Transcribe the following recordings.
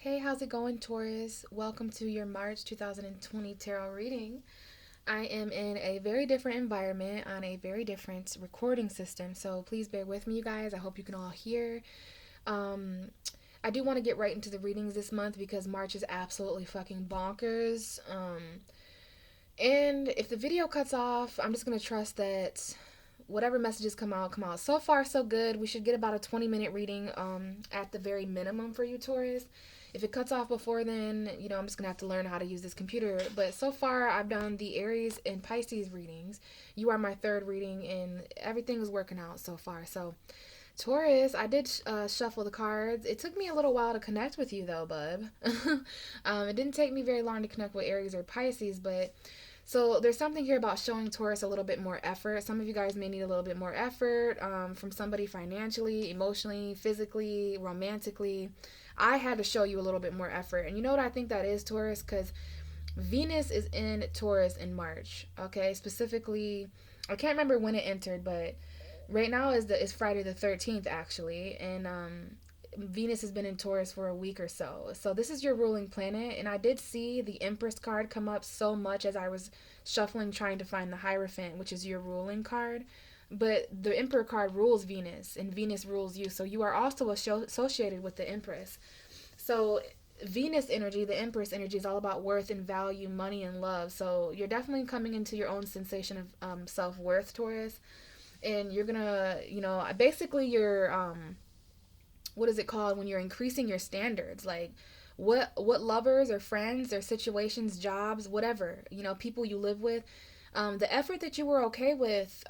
Hey, how's it going, Taurus? Welcome to your March 2020 tarot reading. I am in a very different environment on a very different recording system, so please bear with me, you guys. I hope you can all hear. Um, I do want to get right into the readings this month because March is absolutely fucking bonkers. And if the video cuts off, I'm just gonna trust that whatever messages come out, come out. So far, so good. We should get about a 20-minute reading at the very minimum for you, Taurus. If it cuts off before then, I'm just gonna have to learn how to use this computer. But so far, I've done the Aries and Pisces readings. You are my third reading, and everything is working out so far. So, Taurus, I did shuffle the cards. It took me a little while to connect with you, though, bub. It didn't take me very long to connect with Aries or Pisces, but so there's something here about showing Taurus a little bit more effort. Some of you guys may need a little bit more effort from somebody financially, emotionally, physically, romantically. I had to show you a little bit more effort. And you know what I think that is, Taurus? Because Venus is in Taurus in March. Okay, specifically, I can't remember when it entered, but right now is Friday the 13th actually, and Venus has been in Taurus for a week or so. So this is your ruling planet, and I did see the Empress card come up so much as I was shuffling trying to find the Hierophant, which is your ruling card. But the Emperor card rules Venus, and Venus rules you. So you are also associated with the Empress. So Venus energy, the Empress energy, is all about worth and value, money and love. So you're definitely coming into your own sensation of self worth, Taurus, and you're gonna, basically you're what is it called when you're increasing your standards, like what lovers or friends or situations, jobs, whatever, people you live with, the effort that you were okay with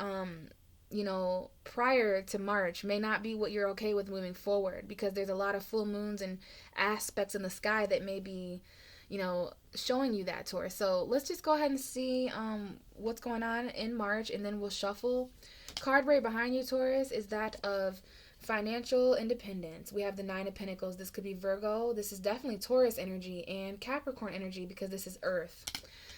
prior to March may not be what you're okay with moving forward, because there's a lot of full moons and aspects in the sky that may be showing you that, Taurus. So let's just go ahead and see what's going on in March, and then we'll shuffle. Card right behind you, Taurus, is that of financial independence. We have the Nine of Pentacles. This could be Virgo. This is definitely Taurus energy and Capricorn energy, because this is Earth.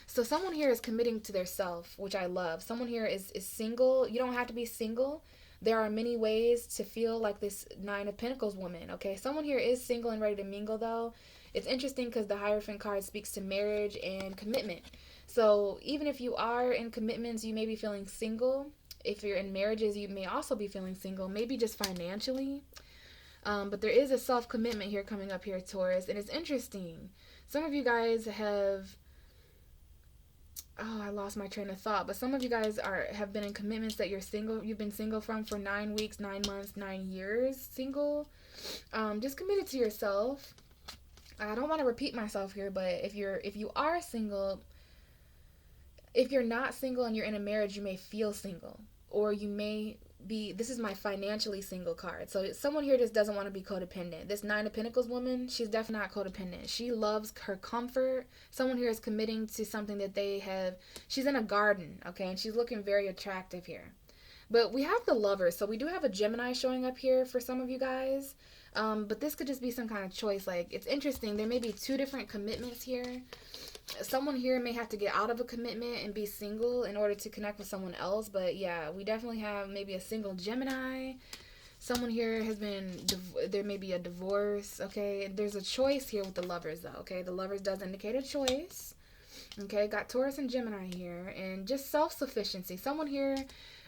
So someone here is committing to their self, which I love. Someone here is single. You don't have to be single. There are many ways to feel like this Nine of Pentacles woman, okay? Someone here is single and ready to mingle, though. It's interesting because the Hierophant card speaks to marriage and commitment. So even if you are in commitments, you may be feeling single. If you're in marriages, you may also be feeling single, maybe just financially. But there is a self-commitment here coming up here, Taurus. And it's interesting. Some of you guys have... Oh, I lost my train of thought. But some of you guys have been in commitments that you've been single from for 9 weeks, 9 months, 9 years single. Just committed to yourself. I don't want to repeat myself here, but if you are single, if you're not single and you're in a marriage, you may feel single, or you may be... This is my financially single card. So someone here just doesn't want to be codependent. This Nine of Pentacles woman, she's definitely not codependent. She loves her comfort. Someone here is committing to something that they have... She's in a garden, okay, and she's looking very attractive here. But we have the Lovers, so we do have a Gemini showing up here for some of you guys. But this could just be some kind of choice. Like, it's interesting. There may be 2 different commitments here. Someone here may have to get out of a commitment and be single in order to connect with someone else. But yeah, we definitely have maybe a single Gemini. Someone here has been... There may be a divorce, okay? There's a choice here with the Lovers, though, okay? The Lovers does indicate a choice. Okay, got Taurus and Gemini here. And just self-sufficiency. Someone here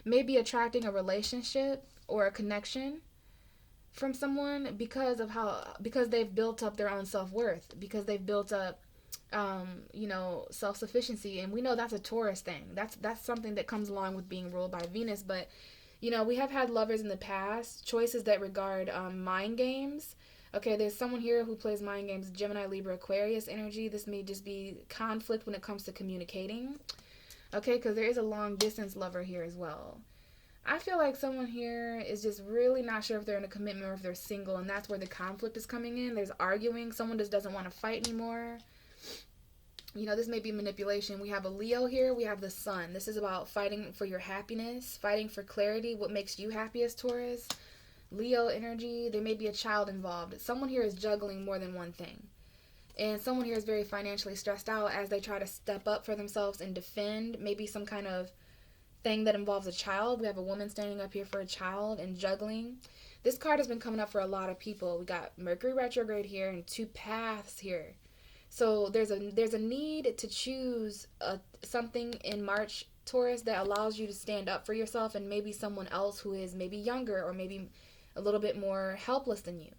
may be attracting a relationship or a connection from someone because they've built up their own self-worth, because they've built up self-sufficiency. And we know that's a Taurus thing. That's something that comes along with being ruled by Venus. But we have had lovers in the past, choices that regard mind games. Okay, there's someone here who plays mind games, Gemini, Libra, Aquarius energy. This may just be conflict when it comes to communicating. Okay, because there is a long distance lover here as well. I feel like someone here is just really not sure if they're in a commitment or if they're single, and that's where the conflict is coming in. There's arguing. Someone just doesn't want to fight anymore. This may be manipulation. We have a Leo here. We have the Sun. This is about fighting for your happiness, fighting for clarity, what makes you happiest, Taurus. Leo energy. There may be a child involved. Someone here is juggling more than one thing. And someone here is very financially stressed out as they try to step up for themselves and defend maybe some kind of thing that involves a child. We have a woman standing up here for a child and juggling. This card has been coming up for a lot of people. We got Mercury retrograde here and 2 paths here. So there's a need to choose something in March, Taurus, that allows you to stand up for yourself and maybe someone else who is maybe younger or maybe a little bit more helpless than you.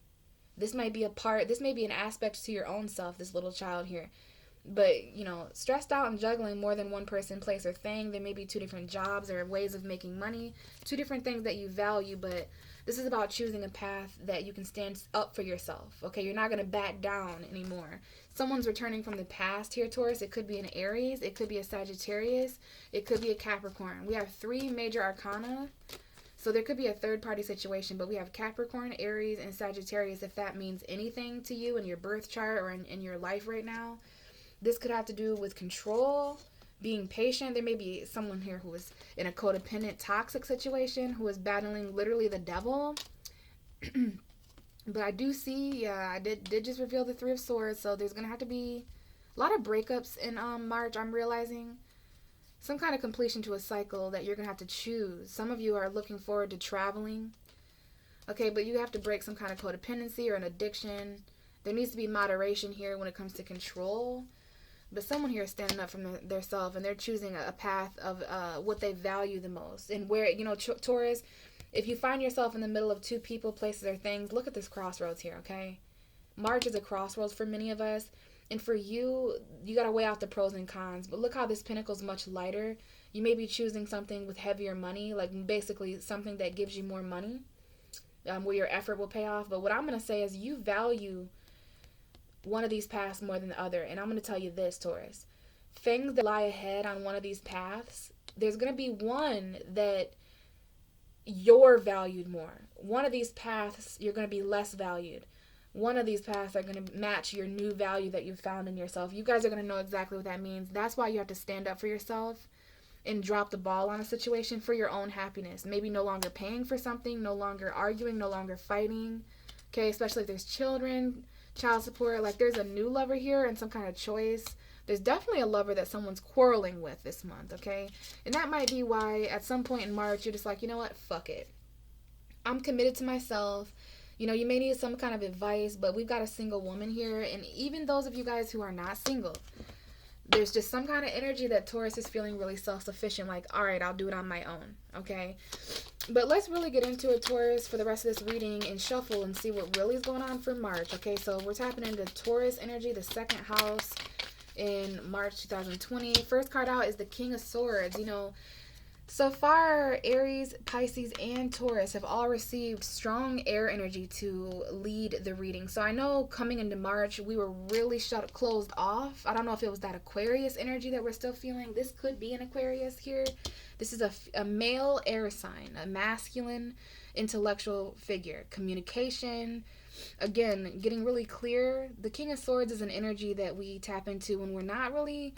This may be an aspect to your own self, this little child here. But, stressed out and juggling more than one person, place, or thing. There may be 2 different jobs or ways of making money, 2 different things that you value, but this is about choosing a path that you can stand up for yourself. Okay, you're not going to back down anymore. Someone's returning from the past here, Taurus. It could be an Aries. It could be a Sagittarius. It could be a Capricorn. We have 3 major arcana. So there could be a third-party situation, but we have Capricorn, Aries, and Sagittarius, if that means anything to you in your birth chart or in your life right now. This could have to do with control, being patient. There may be someone here who is in a codependent, toxic situation, who is battling literally the devil. But I do see, I did just reveal the 3 of Swords, so there's going to have to be a lot of breakups in March, I'm realizing. Some kind of completion to a cycle that you're going to have to choose. Some of you are looking forward to traveling. Okay, but you have to break some kind of codependency or an addiction. There needs to be moderation here when it comes to control. But someone here is standing up from their self, and they're choosing a path of what they value the most. And where, Taurus, if you find yourself in the middle of 2 people, places, or things, look at this crossroads here, okay? March is a crossroads for many of us. And for you, you got to weigh out the pros and cons. But look how this pentacle is much lighter. You may be choosing something with heavier money, like basically something that gives you more money, where your effort will pay off. But what I'm going to say is you value one of these paths more than the other. And I'm going to tell you this, Taurus. Things that lie ahead on one of these paths, there's going to be one that you're valued more. One of these paths, you're going to be less valued. One of these paths are going to match your new value that you've found in yourself. You guys are going to know exactly what that means. That's why you have to stand up for yourself and drop the ball on a situation for your own happiness. Maybe no longer paying for something, no longer arguing, no longer fighting. Okay, especially if there's children, child support. Like there's a new lover here and some kind of choice. There's definitely a lover that someone's quarreling with this month, okay? And that might be why at some point in March you're just like, you know what? Fuck it. I'm committed to myself. You may need some kind of advice, but we've got a single woman here. And even those of you guys who are not single, there's just some kind of energy that Taurus is feeling really self-sufficient. Like, all right, I'll do it on my own. Okay. But let's really get into it, Taurus, for the rest of this reading and shuffle and see what really is going on for March. Okay. So we're tapping into Taurus energy, the 2nd house in March 2020. First card out is the King of Swords. So far, Aries, Pisces, and Taurus have all received strong air energy to lead the reading. So I know coming into March, we were really closed off. I don't know if it was that Aquarius energy that we're still feeling. This could be an Aquarius here. This is a male air sign, a masculine intellectual figure. Communication, again, getting really clear. The King of Swords is an energy that we tap into when we're not really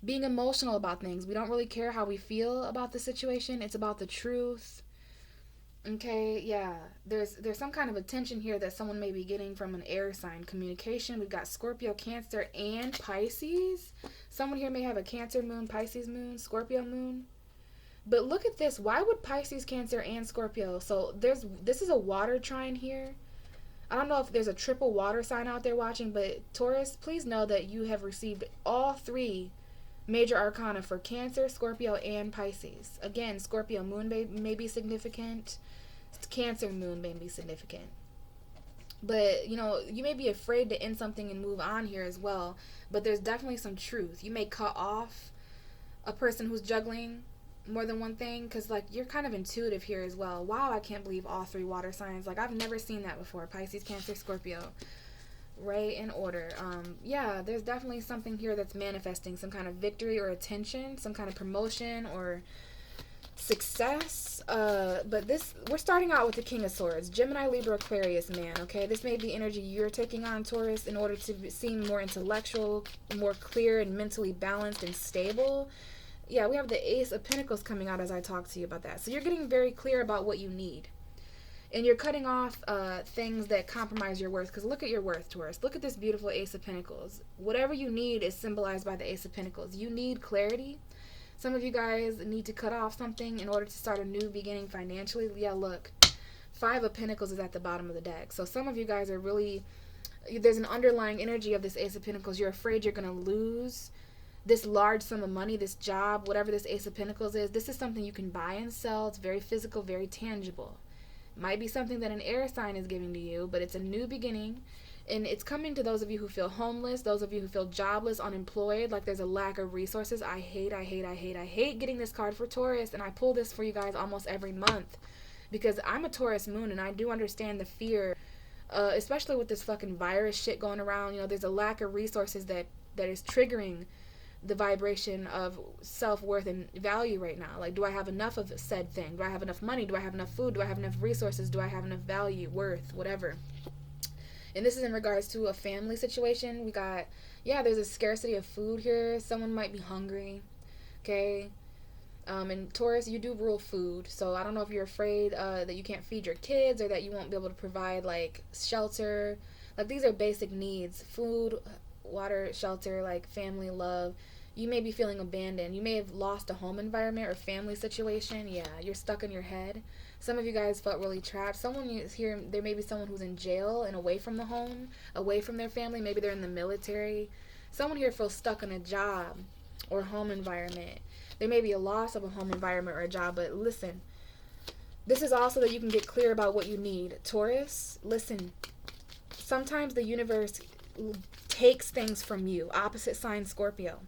being emotional about things. We don't really care how we feel about the situation. It's about the truth. Okay, yeah. There's some kind of attention here that someone may be getting from an air sign. Communication. We've got Scorpio, Cancer, and Pisces. Someone here may have a Cancer moon, Pisces moon, Scorpio moon. But look at this. Why would Pisces, Cancer, and Scorpio? So this is a water trine here. I don't know if there's a triple water sign out there watching, but Taurus, please know that you have received all 3 major arcana for Cancer, Scorpio, and Pisces. Again, Scorpio moon may be significant. Cancer moon may be significant. But, you may be afraid to end something and move on here as well. But there's definitely some truth. You may cut off a person who's juggling more than one thing, because, you're kind of intuitive here as well. Wow, I can't believe all 3 water signs. I've never seen that before. Pisces, Cancer, Scorpio. Right in order. Yeah, there's definitely something here that's manifesting some kind of victory or attention, some kind of promotion or success. But we're starting out with the King of Swords, Gemini, Libra, Aquarius, man. Okay, this may be energy you're taking on, Taurus, in order to seem more intellectual, more clear, and mentally balanced and stable. Yeah, we have the Ace of Pentacles coming out as I talk to you about that. So you're getting very clear about what you need. And you're cutting off things that compromise your worth. Because look at your worth, Taurus. Look at this beautiful Ace of Pentacles. Whatever you need is symbolized by the Ace of Pentacles. You need clarity. Some of you guys need to cut off something in order to start a new beginning financially. Yeah, look. Five of Pentacles is at the bottom of the deck. So some of you guys are really, there's an underlying energy of this Ace of Pentacles. You're afraid you're going to lose this large sum of money, this job, whatever this Ace of Pentacles is. This is something you can buy and sell. It's very physical, very tangible. Might be something that an air sign is giving to you, but it's a new beginning. And it's coming to those of you who feel homeless, those of you who feel jobless, unemployed, like there's a lack of resources. I hate getting this card for Taurus, and I pull this for you guys almost every month because I'm a Taurus moon, and I do understand the fear, especially with this fucking virus shit going around. You know, there's a lack of resources that is triggering the vibration of self-worth and value right now. Like, do I have enough of said thing? Do I have enough money? Do I have enough food? Do I have enough resources? Do I have enough value, worth, whatever? And this is in regards to a family situation. We got, yeah, there's a scarcity of food here. Someone might be hungry, okay? And Taurus, you do rule food. So I don't know if you're afraid that you can't feed your kids or that you won't be able to provide, like, shelter. Like, these are basic needs. Food, water, shelter, like, family, love. You may be feeling abandoned. You may have lost a home environment or family situation. Yeah, you're stuck in your head. Some of you guys felt really trapped. Someone is here, there may be someone who's in jail and away from the home, away from their family. Maybe they're in the military. Someone here feels stuck in a job or home environment. There may be a loss of a home environment or a job, but listen, this is also that you can get clear about what you need. Taurus, listen, sometimes the universe takes things from you. Opposite sign Scorpio.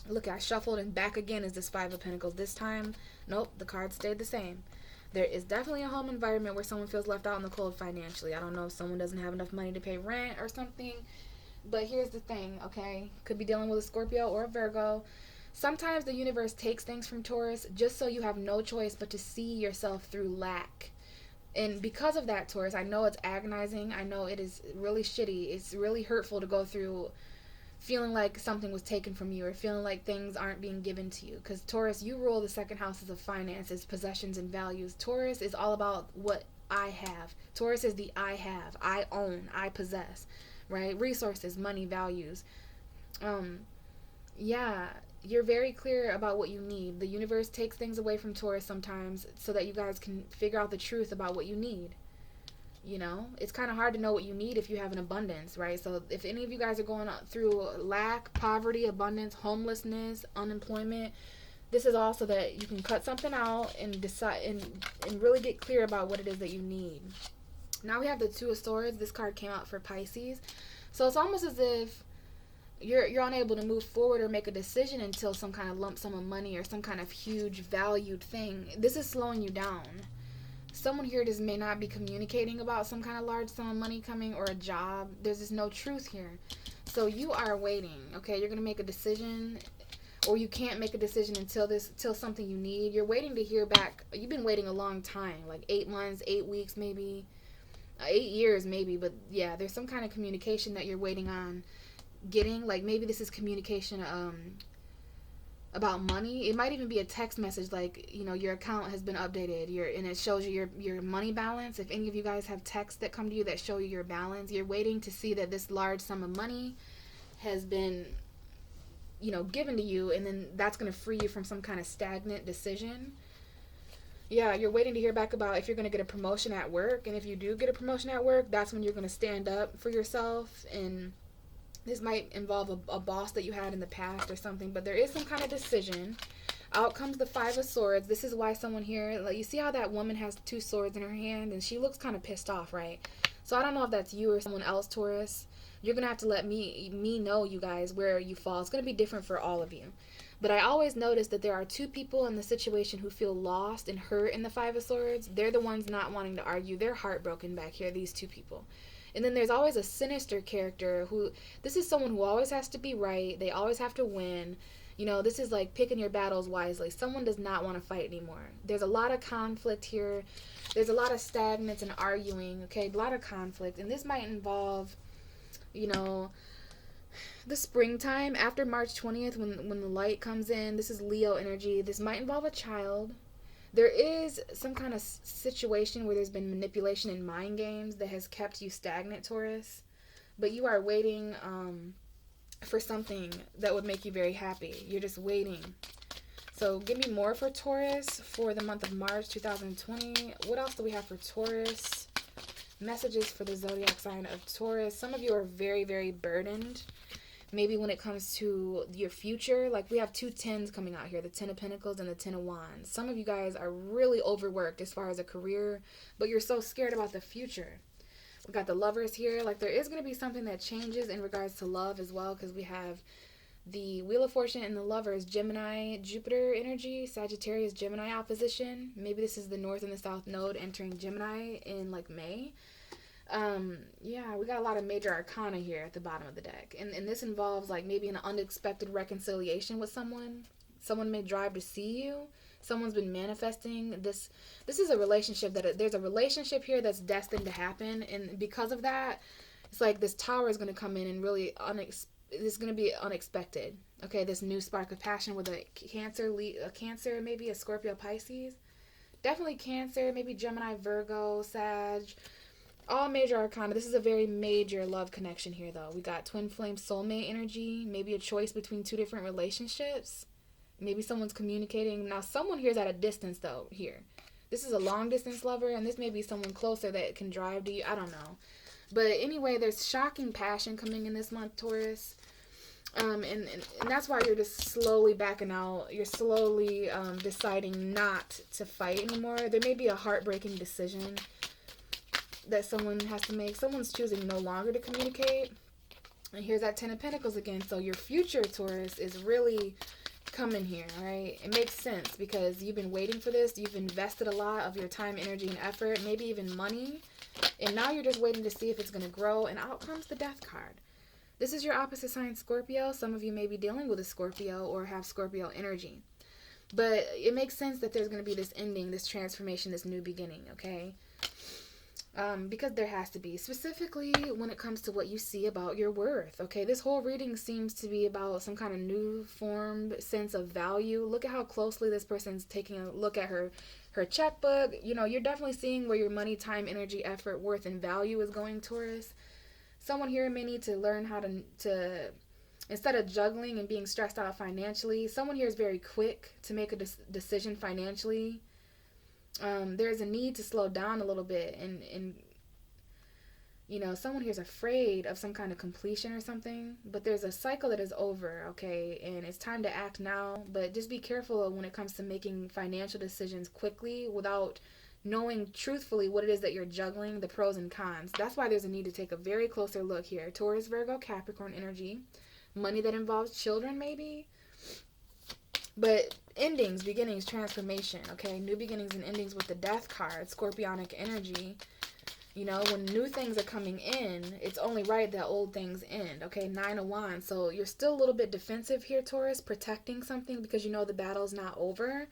Look, I shuffled and back again is this Five of Pentacles. This time, nope, the cards stayed the same. There is definitely a home environment where someone feels left out in the cold financially. I don't know if someone doesn't have enough money to pay rent or something. But here's the thing, okay? Could be dealing with a Scorpio or a Virgo. Sometimes the universe takes things from Taurus just so you have no choice but to see yourself through lack. And because of that, Taurus, I know it's agonizing. I know it is really shitty. It's really hurtful to go through feeling like something was taken from you or feeling like things aren't being given to you. Because Taurus, you rule the second houses of finances, possessions, and values. Taurus is all about what I have. Taurus is the I have, I own, I possess, right? Resources, money, values. Yeah, you're very clear about what you need. The universe takes things away from Taurus sometimes so that you guys can figure out the truth about what you need. You know, it's kind of hard to know what you need if you have an abundance, right? So if any of you guys are going through lack, poverty, abundance, homelessness, unemployment, this is also that you can cut something out and decide and really get clear about what it is that you need. Now we have the Two of Swords. This card came out for Pisces. So it's almost as if you're unable to move forward or make a decision until some kind of lump sum of money or some kind of huge valued thing. This is slowing you down. Someone here just may not be communicating about some kind of large sum of money coming or a job. There's just no truth here. So you are waiting, okay? You're going to make a decision, or you can't make a decision until something you need. You're waiting to hear back. You've been waiting a long time, like 8 months, 8 weeks maybe, 8 years maybe. But yeah, there's some kind of communication that you're waiting on getting. Like maybe this is communication about money. It might even be a text message like, you know, your account has been updated, and it shows you your money balance. If any of you guys have texts that come to you that show you your balance, you're waiting to see that this large sum of money has been, you know, given to you, and then that's going to free you from some kind of stagnant decision. Yeah, you're waiting to hear back about if you're going to get a promotion at work, and if you do get a promotion at work, that's when you're going to stand up for yourself. And this might involve a boss that you had in the past or something, but there is some kind of decision. Out comes the Five of Swords. This is why someone here, like, you see how that woman has 2 swords in her hand, and she looks kind of pissed off, right? So I don't know if that's you or someone else, Taurus. You're going to have to let me know, you guys, where you fall. It's going to be different for all of you. But I always notice that there are 2 people in the situation who feel lost and hurt in the Five of Swords. They're the ones not wanting to argue. They're heartbroken back here, these 2 people. And then there's always a sinister character who, this is someone who always has to be right. They always have to win. You know, this is like picking your battles wisely. Someone does not want to fight anymore. There's a lot of conflict here. There's a lot of stagnance and arguing, okay? A lot of conflict. And this might involve, you know, the springtime after March 20th when the light comes in. This is Leo energy. This might involve a child. There is some kind of situation where there's been manipulation and mind games that has kept you stagnant, Taurus. But you are waiting for something that would make you very happy. You're just waiting. So give me more for Taurus for the month of March 2020. What else do we have for Taurus? Messages for the zodiac sign of Taurus. Some of you are very, very burdened. Maybe when it comes to your future, like we have two tens coming out here, the Ten of Pentacles and the Ten of Wands. Some of you guys are really overworked as far as a career, but you're so scared about the future. We got the Lovers here. Like there is going to be something that changes in regards to love as well, because we have the Wheel of Fortune and the Lovers, Gemini, Jupiter energy, Sagittarius, Gemini opposition. Maybe this is the North and the South node entering Gemini in like May. Yeah, we got a lot of major arcana here at the bottom of the deck. And this involves like maybe an unexpected reconciliation with someone. Someone may drive to see you. Someone's been manifesting this. This is a relationship there's a relationship here that's destined to happen. And because of that, it's like this Tower is going to come in and really this is going to be unexpected. Okay, this new spark of passion with a Cancer, maybe a Scorpio, Pisces. Definitely Cancer, maybe Gemini, Virgo, Sag. All major arcana. This is a very major love connection here, though. We got twin flame soulmate energy. Maybe a choice between two different relationships. Maybe someone's communicating. Now, someone here is at a distance, though, here. This is a long-distance lover, and this may be someone closer that can drive to you. I don't know. But anyway, there's shocking passion coming in this month, Taurus. And that's why you're just slowly backing out. You're slowly deciding not to fight anymore. There may be a heartbreaking decision that someone has to make. Someone's choosing no longer to communicate. And here's that Ten of Pentacles again. So your future, Taurus, is really coming here, right? It makes sense because you've been waiting for this. You've invested a lot of your time, energy, and effort, maybe even money. And now you're just waiting to see if it's going to grow. And out comes the Death card. This is your opposite sign, Scorpio. Some of you may be dealing with a Scorpio or have Scorpio energy. But it makes sense that there's going to be this ending, this transformation, this new beginning, okay? Because there has to be, specifically when it comes to what you see about your worth. Okay, this whole reading seems to be about some kind of new formed sense of value. Look at how closely this person's taking a look at her checkbook. You know, you're definitely seeing where your money, time, energy, effort, worth, and value is going, Taurus. Someone here may need to learn how to instead of juggling and being stressed out financially, someone here is very quick to make a decision financially. There's a need to slow down a little bit and you know, someone here's afraid of some kind of completion or something, but there's a cycle that is over, okay, and it's time to act now. But just be careful when it comes to making financial decisions quickly without knowing truthfully what it is that you're juggling, the pros and cons. That's why there's a need to take a very closer look here. Taurus, Virgo, Capricorn energy, money that involves children maybe. But endings, beginnings, transformation, okay? New beginnings and endings with the Death card, Scorpionic energy. You know, when new things are coming in, it's only right that old things end, okay? Nine of Wands. So you're still a little bit defensive here, Taurus, protecting something because you know the battle's not over.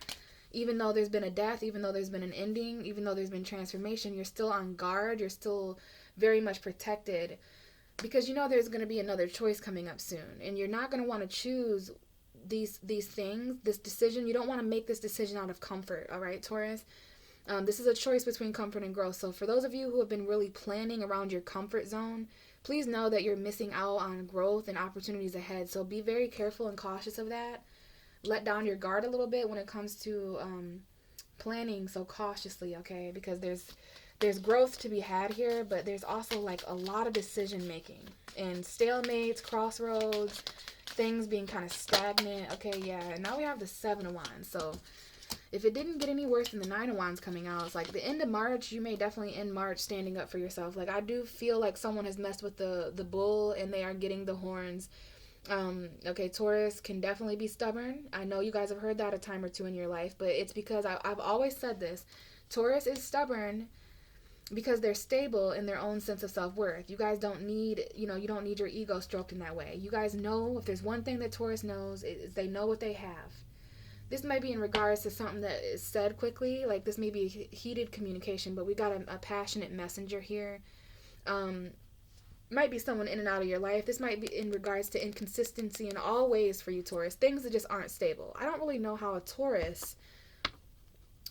Even though there's been a death, even though there's been an ending, even though there's been transformation, you're still on guard. You're still very much protected because you know there's going to be another choice coming up soon. And you're not going to want to choose these things, this decision. You don't want to make this decision out of comfort, all right, Taurus? This is a choice between comfort and growth. So for those of you who have been really planning around your comfort zone, please know that you're missing out on growth and opportunities ahead. So be very careful and cautious of that. Let down your guard a little bit when it comes to planning so cautiously, okay? Because there's growth to be had here, but there's also like a lot of decision making and stalemates, crossroads, things being kind of stagnant. Okay, yeah. And now we have the Seven of Wands. So if it didn't get any worse than the Nine of Wands coming out, it's like the end of March, you may definitely end March standing up for yourself. Like I do feel like someone has messed with the bull and they are getting the horns. Okay, Taurus can definitely be stubborn. I know you guys have heard that a time or two in your life, but it's because I've always said this. Taurus is stubborn because they're stable in their own sense of self-worth. You guys don't need, you don't need your ego stroked in that way. You guys know, if there's one thing that Taurus knows, is they know what they have. This might be in regards to something that is said quickly, like this may be heated communication, but we got a passionate messenger here. Might be someone in and out of your life. This might be in regards to inconsistency in all ways for you, Taurus. Things that just aren't stable. I don't really know how a Taurus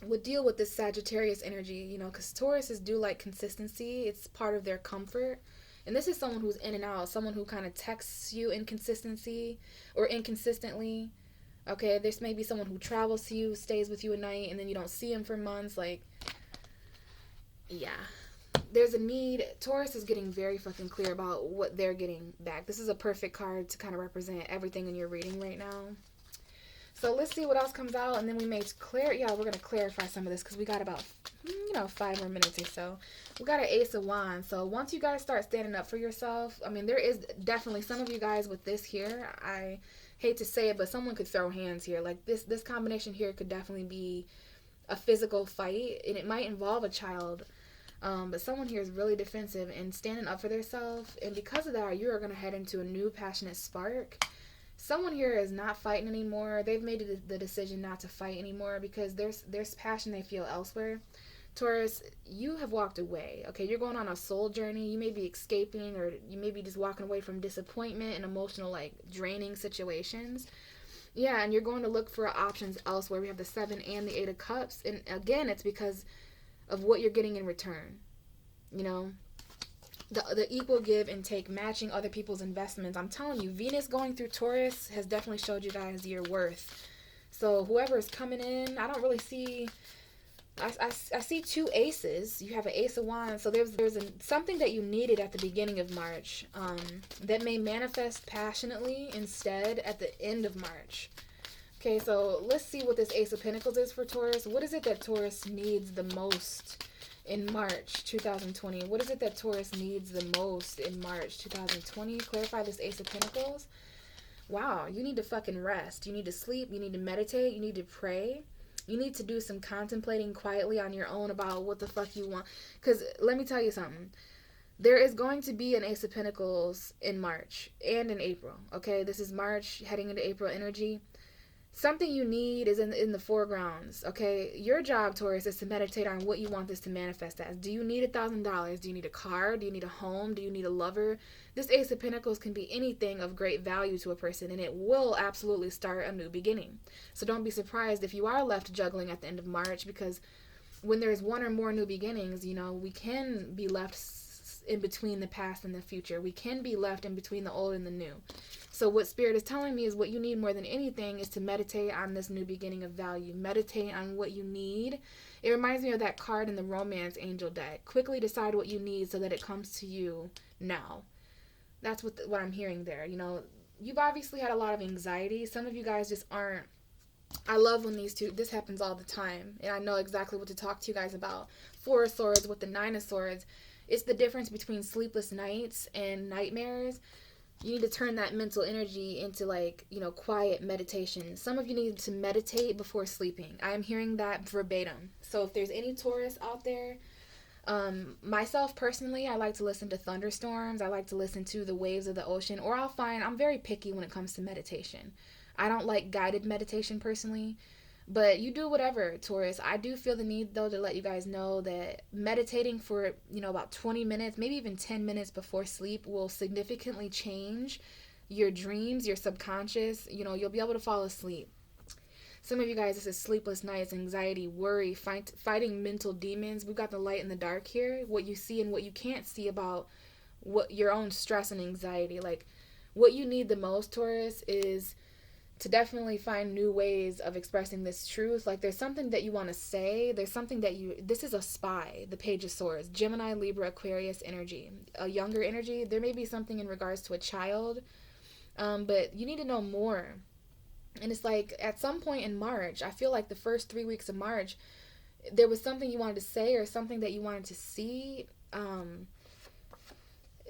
would deal with this Sagittarius energy, because Tauruses do like consistency. It's part of their comfort. And this is someone who's in and out, someone who kind of texts you inconsistency or inconsistently. Okay, this may be someone who travels to you, stays with you at night, and then you don't see him for months. Like, yeah. There's a need. Taurus is getting very fucking clear about what they're getting back. This is a perfect card to kind of represent everything in your reading right now. So let's see what else comes out, and then we may we're going to clarify some of this because we got about, 5 more minutes or so. We got an Ace of Wands. So once you guys start standing up for yourself, I mean, there is definitely some of you guys with this here, I hate to say it, but someone could throw hands here. Like this combination here could definitely be a physical fight, and it might involve a child. But someone here is really defensive and standing up for themselves, and because of that, you are going to head into a new passionate spark. Someone here is not fighting anymore. They've made the decision not to fight anymore because there's passion they feel elsewhere. Taurus, you have walked away. Okay, you're going on a soul journey. You may be escaping, or you may be just walking away from disappointment and emotional, like, draining situations. Yeah, and you're going to look for options elsewhere. We have the 7 and the 8 of Cups, and again, it's because of what you're getting in return. You know, the equal give and take, matching other people's investments. I'm telling you, Venus going through Taurus has definitely showed you guys your worth. So whoever is coming in, I don't really see. I see 2 aces. You have an Ace of Wands. So there's something that you needed at the beginning of March that may manifest passionately instead at the end of March. Okay, so let's see what this Ace of Pentacles is for Taurus. What is it that Taurus needs the most in March 2020? What is it that Taurus needs the most in March 2020? Clarify this Ace of Pentacles. Wow, you need to fucking rest. You need to sleep. You need to meditate. You need to pray. You need to do some contemplating quietly on your own about what the fuck you want. Because let me tell you something. There is going to be an Ace of Pentacles in March and in April. Okay, this is March heading into April energy. Something you need is in the foregrounds, okay? Your job, Taurus, is to meditate on what you want this to manifest as. Do you need $1,000? Do you need a car? Do you need a home? Do you need a lover? This Ace of Pentacles can be anything of great value to a person, and it will absolutely start a new beginning. So don't be surprised if you are left juggling at the end of March, because when there's one or more new beginnings, we can be left in between the past and the future. We can be left in between the old and the new. So what Spirit is telling me is what you need more than anything is to meditate on this new beginning of value. Meditate on what you need. It reminds me of that card in the Romance Angel deck. Quickly decide what you need so that it comes to you now. That's what I'm hearing there. You've obviously had a lot of anxiety. Some of you guys just aren't. I love when this happens all the time. And I know exactly what to talk to you guys about. 4 of Swords with the 9 of Swords. It's the difference between sleepless nights and nightmares. You need to turn that mental energy into quiet meditation. Some of you need to meditate before sleeping. I am hearing that verbatim. So if there's any Taurus out there, myself personally, I like to listen to thunderstorms. I like to listen to the waves of the ocean, or I'm very picky when it comes to meditation. I don't like guided meditation personally. But you do whatever, Taurus. I do feel the need, though, to let you guys know that meditating for, about 20 minutes, maybe even 10 minutes before sleep will significantly change your dreams, your subconscious. You'll be able to fall asleep. Some of you guys, this is sleepless nights, anxiety, worry, fighting mental demons. We've got the light and the dark here. What you see and what you can't see about what your own stress and anxiety. Like, what you need the most, Taurus, is to definitely find new ways of expressing this truth. Like, there's something that you want to say. There's something this is a spy, the Page of Swords, Gemini, Libra, Aquarius energy, a younger energy. There may be something in regards to a child, but you need to know more. And it's like, at some point in March, I feel like the first 3 weeks of March, there was something you wanted to say or something that you wanted to see.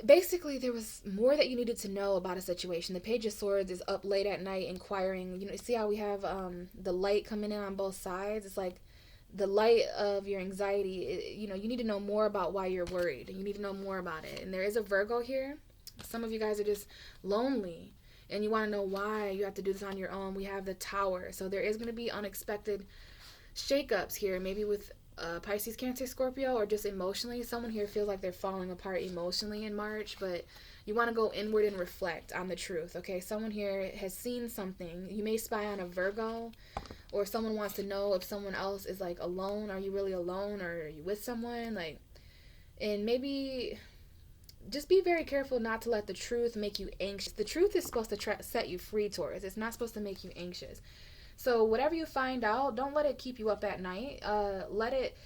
Basically, there was more that you needed to know about a situation. The Page of Swords is up late at night inquiring. See how we have the light coming in on both sides? It's like the light of your anxiety. You need to know more about why you're worried. You need to know more about it. And there is a Virgo here. Some of you guys are just lonely, and you want to know why you have to do this on your own. We have the Tower. So there is going to be unexpected shakeups here, maybe with Pisces, Cancer, Scorpio, or just emotionally. Someone here feels like they're falling apart emotionally in March, but you want to go inward and reflect on the truth, okay? Someone here has seen something. You may spy on a Virgo, or someone wants to know if someone else is, alone. Are you really alone, or are you with someone? And maybe just be very careful not to let the truth make you anxious. The truth is supposed to set you free, Taurus. It's not supposed to make you anxious. So whatever you find out, don't let it keep you up at night. Let it,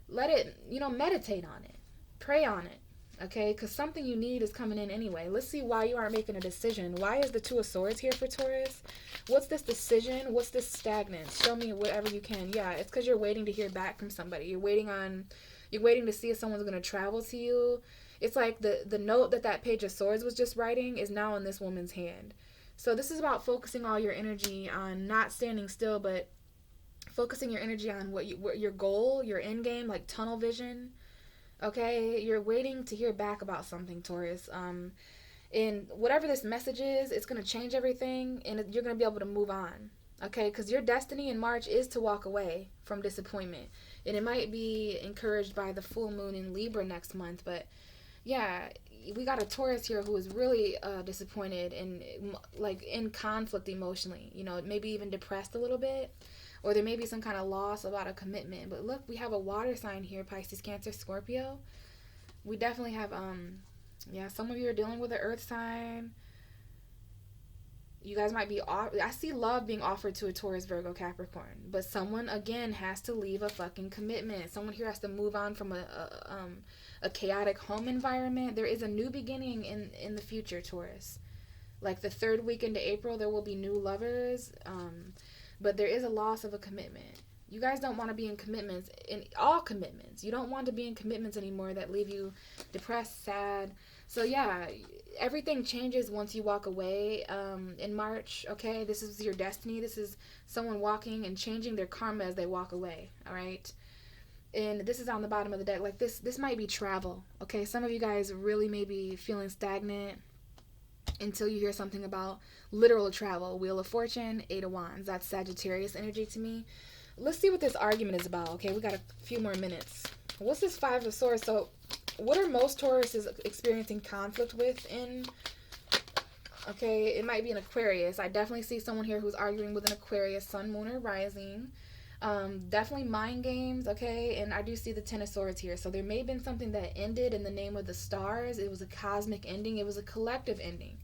meditate on it. Pray on it. Okay, because something you need is coming in anyway. Let's see why you aren't making a decision. Why is the Two of Swords here for Taurus? What's this decision? What's this stagnance? Show me whatever you can. Yeah, it's because you're waiting to hear back from somebody. You're waiting to see if someone's going to travel to you. It's like the note that Page of Swords was just writing is now in this woman's hand. So this is about focusing all your energy on not standing still, but focusing your energy on what your goal, your end game, like tunnel vision. Okay, you're waiting to hear back about something, Taurus. And whatever this message is, it's going to change everything, and you're going to be able to move on. Okay, because your destiny in March is to walk away from disappointment. And it might be encouraged by the full moon in Libra next month. But yeah, we got a Taurus here who is really disappointed and like in conflict emotionally. Maybe even depressed a little bit. Or there may be some kind of loss about a commitment. But look, we have a water sign here, Pisces, Cancer, Scorpio. We definitely have, some of you are dealing with an earth sign. You guys might be, I see love being offered to a Taurus, Virgo, Capricorn. But someone, again, has to leave a fucking commitment. Someone here has to move on from a chaotic home environment. There is a new beginning in the future, Taurus. Like the third week into April, there will be new lovers. But there is a loss of a commitment. You guys don't want to be in commitments, in all commitments. You don't want to be in commitments anymore that leave you depressed, sad. So yeah, everything changes once you walk away in March, okay? This is your destiny. This is someone walking and changing their karma as they walk away, all right? And this is on the bottom of the deck. Like this might be travel, okay? Some of you guys really may be feeling stagnant until you hear something about literal travel. Wheel of Fortune, Eight of Wands. That's Sagittarius energy to me. Let's see what this argument is about. Okay, we got a few more minutes. What's this Five of Swords? So what are most Tauruses experiencing conflict with in? Okay, it might be an Aquarius. I definitely see someone here who's arguing with an Aquarius, Sun, Moon, or Rising. Definitely mind games, okay? And I do see the Ten of Swords here. So there may have been something that ended in the name of the stars. It was a cosmic ending. It was a collective ending.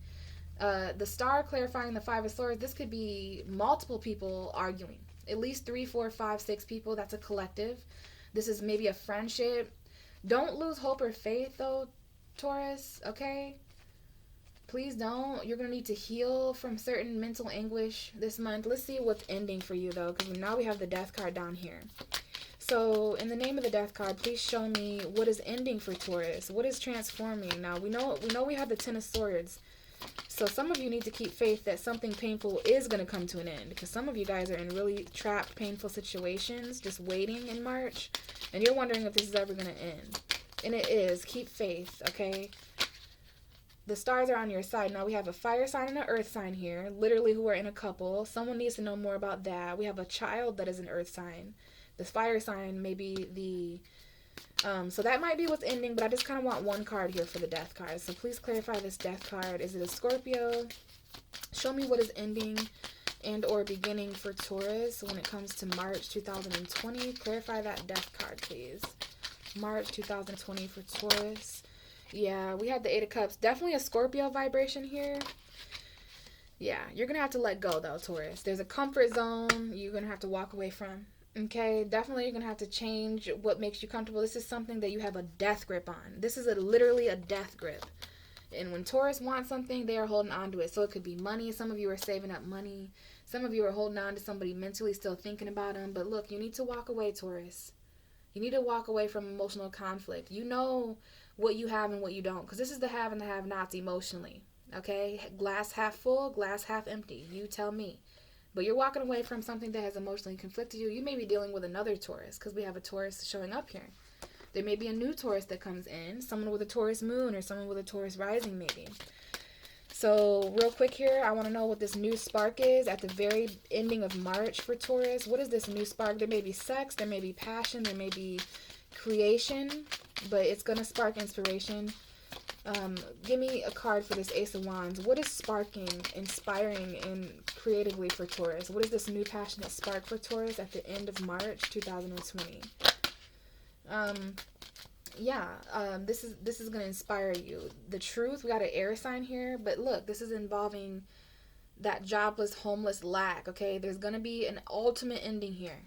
The star clarifying the Five of Swords, this could be multiple people arguing. At least 3, 4, 5, 6 people. That's a collective. This is maybe a friendship. Don't lose hope or faith, though, Taurus, okay? Please don't. You're going to need to heal from certain mental anguish this month. Let's see what's ending for you, though, because now we have the Death card down here. So, in the name of the Death card, please show me what is ending for Taurus. What is transforming? Now, we know we have the Ten of Swords. So, some of you need to keep faith that something painful is going to come to an end, because some of you guys are in really trapped, painful situations, just waiting in March, and you're wondering if this is ever going to end. And it is. Keep faith, okay? The stars are on your side. Now we have a fire sign and an earth sign here, literally who are in a couple. Someone needs to know more about that. We have a child that is an earth sign. This fire sign may be so that might be what's ending, but I just kind of want one card here for the Death card. So please clarify this Death card. Is it a Scorpio? Show me what is ending and or beginning for Taurus when it comes to March 2020. Clarify that Death card, please. March 2020 for Taurus. Yeah, we had the Eight of Cups. Definitely a Scorpio vibration here. Yeah, you're going to have to let go, though, Taurus. There's a comfort zone you're going to have to walk away from. Okay, definitely you're going to have to change what makes you comfortable. This is something that you have a death grip on. This is literally a death grip. And when Taurus wants something, they are holding on to it. So it could be money. Some of you are saving up money. Some of you are holding on to somebody mentally, still thinking about them. But look, you need to walk away, Taurus. You need to walk away from emotional conflict. You know what you have and what you don't, because this is the have and the have-nots emotionally, okay? Glass half full, glass half empty. You tell me. But you're walking away from something that has emotionally conflicted you. You may be dealing with another Taurus, because we have a Taurus showing up here. There may be a new Taurus that comes in, someone with a Taurus moon or someone with a Taurus rising maybe. So real quick here, I want to know what this new spark is at the very ending of March for Taurus. What is this new spark? There may be sex, there may be passion, there may be creation, but it's going to spark inspiration. Give me a card for this Ace of Wands. What is sparking, inspiring, and creatively for Taurus? What is this new passionate spark for Taurus at the end of March 2020? Yeah, this is gonna inspire you. The truth, we got an air sign here, but look, this is involving that jobless, homeless lack. Okay, there's gonna be an ultimate ending here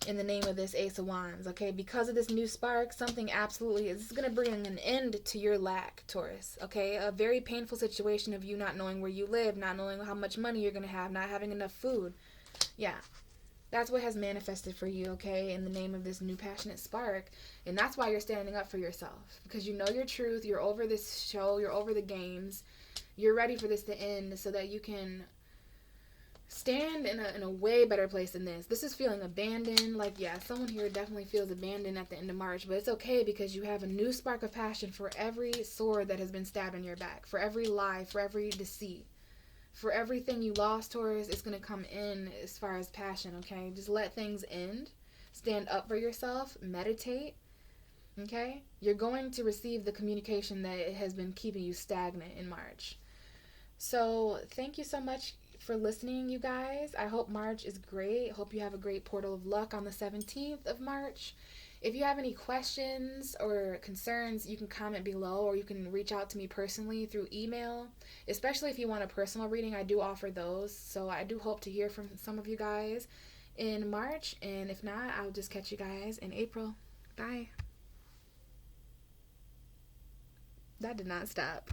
in the name of this Ace of Wands. Okay, because of this new spark, something absolutely is gonna bring an end to your lack, Taurus. Okay, a very painful situation of you not knowing where you live, not knowing how much money you're gonna have, not having enough food. Yeah, that's what has manifested for you, okay, in the name of this new passionate spark. And that's why you're standing up for yourself. Because you know your truth, you're over this show, you're over the games, you're ready for this to end so that you can stand in a way better place than this. This is feeling abandoned. Like, yeah, someone here definitely feels abandoned at the end of March, but it's okay because you have a new spark of passion for every sword that has been stabbed in your back, for every lie, for every deceit. For everything you lost, Taurus, it's going to come in as far as passion, okay? Just let things end. Stand up for yourself. Meditate, okay? You're going to receive the communication that has been keeping you stagnant in March. So thank you so much for listening, you guys. I hope March is great. Hope you have a great portal of luck on the 17th of March. If you have any questions or concerns, you can comment below or you can reach out to me personally through email. Especially if you want a personal reading, I do offer those. So I do hope to hear from some of you guys in March. And if not, I'll just catch you guys in April. Bye. That did not stop.